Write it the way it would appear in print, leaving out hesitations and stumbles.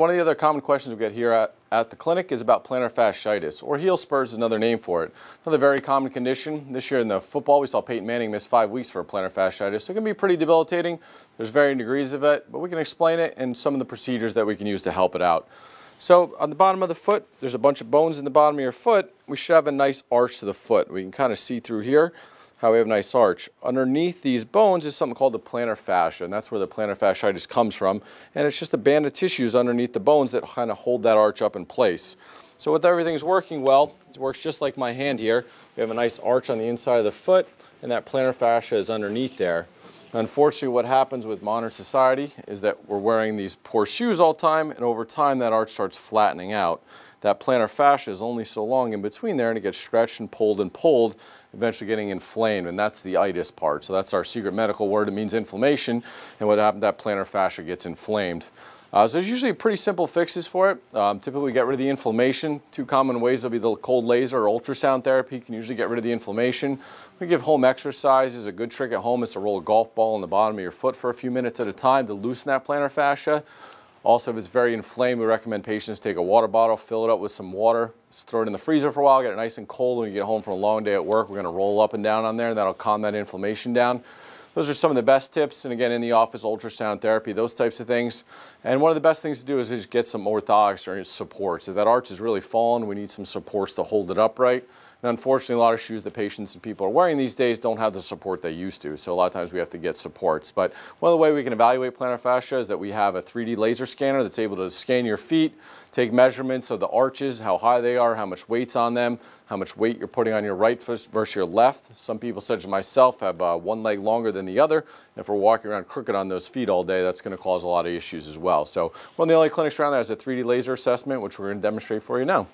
One of the other common questions we get here at the clinic is about plantar fasciitis, or heel spurs is another name for it. Another very common condition. This year in the football, we saw Peyton Manning miss 5 weeks for plantar fasciitis. So it can be pretty debilitating. There's varying degrees of it, but we can explain it and some of the procedures that we can use to help it out. So on the bottom of the foot, there's a bunch of bones in the bottom of your foot. We should have a nice arch to the foot. We can kind of see through here how we have a nice arch. Underneath these bones is something called the plantar fascia, and that's where the plantar fasciitis comes from. And it's just a band of tissues underneath the bones that kind of hold that arch up in place. So with everything's working well, it works just like my hand here. We have a nice arch on the inside of the foot, and that plantar fascia is underneath there. Unfortunately, what happens with modern society is that we're wearing these poor shoes all the time, and over time that arch starts flattening out. That plantar fascia is only so long in between there, and it gets stretched and pulled, eventually getting inflamed, and that's the itis part. So that's our secret medical word. It means inflammation, and what happens, that plantar fascia gets inflamed. So there's usually pretty simple fixes for it. Typically we get rid of the inflammation. Two common ways will be the cold laser or ultrasound therapy can usually get rid of the inflammation. We give home exercises. A good trick at home is to roll a golf ball on the bottom of your foot for a few minutes at a time to loosen that plantar fascia. Also, if it's very inflamed, we recommend patients take a water bottle, fill it up with some water, throw it in the freezer for a while, get it nice and cold. When you get home from a long day at work, we're going to roll up and down on there, and that'll calm that inflammation down. Those are some of the best tips, and again, in the office, ultrasound therapy, those types of things. And one of the best things to do is just get some orthotics or supports. If that arch is really fallen, we need some supports to hold it upright. And unfortunately, a lot of shoes that patients and people are wearing these days don't have the support they used to. So a lot of times we have to get supports. But one of the ways we can evaluate plantar fascia is that we have a 3D laser scanner that's able to scan your feet, take measurements of the arches, how high they are, how much weight's on them, how much weight you're putting on your right foot versus your left. Some people, such as myself, have one leg longer than the other. And if we're walking around crooked on those feet all day, that's going to cause a lot of issues as well. So one of the only clinics around that has a 3D laser assessment, which we're going to demonstrate for you now.